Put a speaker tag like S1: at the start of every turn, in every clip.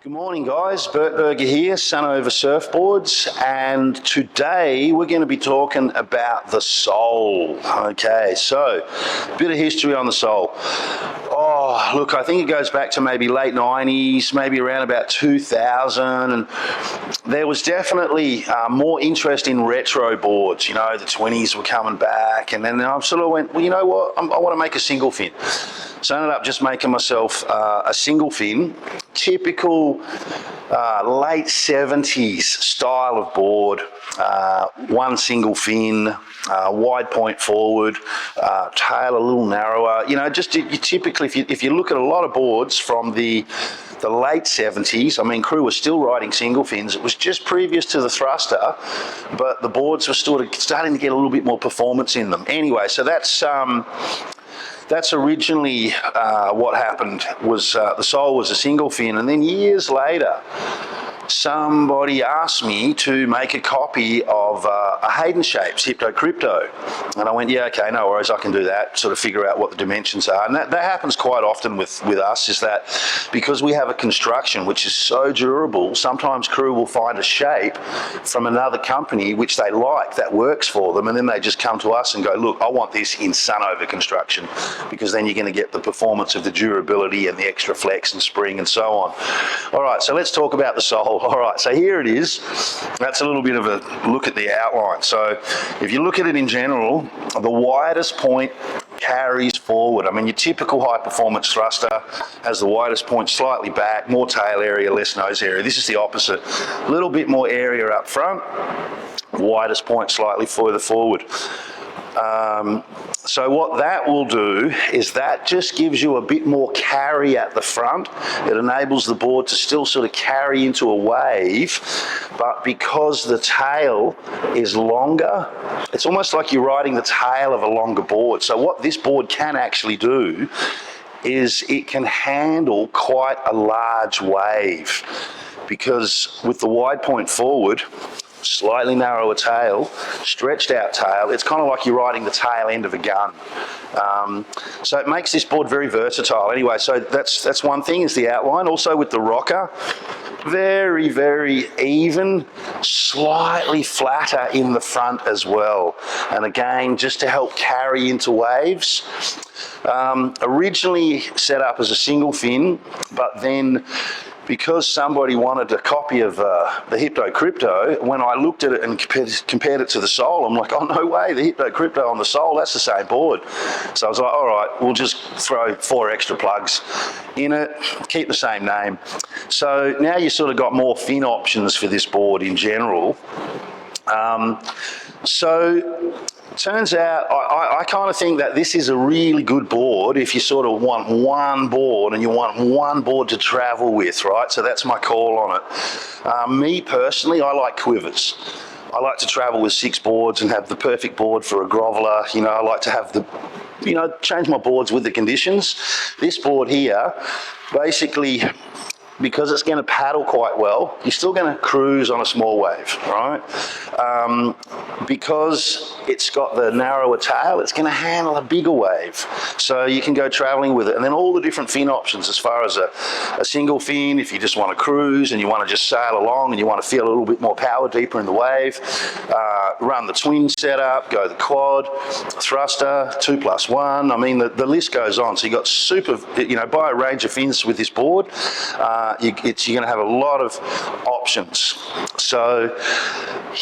S1: Good morning guys, Bert here, Sunova Surfboards, and today we're going to be talking about the sole. Okay, so a bit of history on the sole. Oh, look, I think it goes back to maybe late 90s, maybe around about 2000, and there was definitely more interest in retro boards. You know, the 20s were coming back, and then I sort of went, well, you know what, I want to make a single fin. So I ended up just making myself a single fin, typical late 70s style of board, one single fin, wide point forward, tail a little narrower. You know, just you typically, if you look at a lot of boards from the late 70s, I mean, crew was still riding single fins. It was just previous to the thruster, but the boards were sort of starting to get a little bit more performance in them. Anyway, so that's originally what happened. Was the sole was a single fin, and then years later somebody asked me to make a copy of a Hayden Shapes Hypto Crypto, and I went, yeah, okay, no worries, I can do that, sort of figure out what the dimensions are. And that happens quite often with us, is that because we have a construction which is so durable, sometimes crew will find a shape from another company which they like, that works for them, and then they just come to us and go, look, I want this in Sunova construction, because then you're going to get the performance of the durability and the extra flex and spring and so on. All right, so let's talk about the sole. All right, so here it is. That's a little bit of a look at the outline. So if you look at it in general, the widest point carries forward. I mean, your typical high performance thruster has the widest point slightly back, more tail area, less nose area. This is the opposite. A little bit more area up front, widest point slightly further forward. So what that will do is that just gives you a bit more carry at the front. It enables the board to still sort of carry into a wave, but because the tail is longer, it's almost like you're riding the tail of a longer board. So what this board can actually do is it can handle quite a large wave, because with the wide point forward, slightly narrower tail, stretched out tail, it's kind of like you're riding the tail end of a gun. So it makes this board very versatile. Anyway, so that's one thing, is the outline. Also with the rocker, very, very even, slightly flatter in the front as well. And again, just to help carry into waves. Originally set up as a single fin, but then because somebody wanted a copy of the Hypto Crypto, when I looked at it and compared it to the sole, I'm like, oh, no way, the Hypto Crypto on the sole, that's the same board. So I was like, all right, we'll just throw 4 extra plugs in it, keep the same name. So now you sort of got more fin options for this board in general. Turns out, I kind of think that this is a really good board if you sort of want one board and you want one board to travel with, right? So that's my call on it. Me personally, I like quivers. I like to travel with 6 boards and have the perfect board for a groveler. You know, I like to have change my boards with the conditions. This board here, basically, because it's going to paddle quite well, you're still going to cruise on a small wave, right? Because it's got the narrower tail, it's going to handle a bigger wave. So you can go traveling with it. And then all the different fin options, as far as a single fin, if you just want to cruise and you want to just sail along and you want to feel a little bit more power deeper in the wave, run the twin setup, go the quad, thruster, 2+1. I mean, the list goes on. So you got super, buy a range of fins with this board. You're going to have a lot of options. So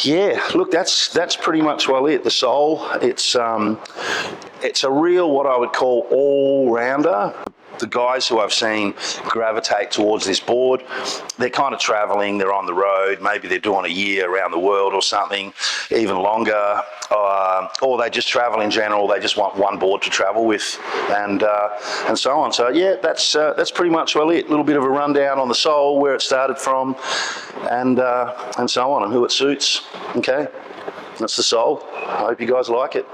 S1: yeah, look, that's pretty much well it. The sole, it's a real, what I would call, all-rounder. The guys who I've seen gravitate towards this board, they're kind of traveling, they're on the road, maybe they're doing a year around the world or something, even longer, or they just travel in general, they just want one board to travel with, and so on. So yeah, that's pretty much well it. A little bit of a rundown on the sole, where it started from, and so on, and who it suits. Okay, that's the sole. I hope you guys like it.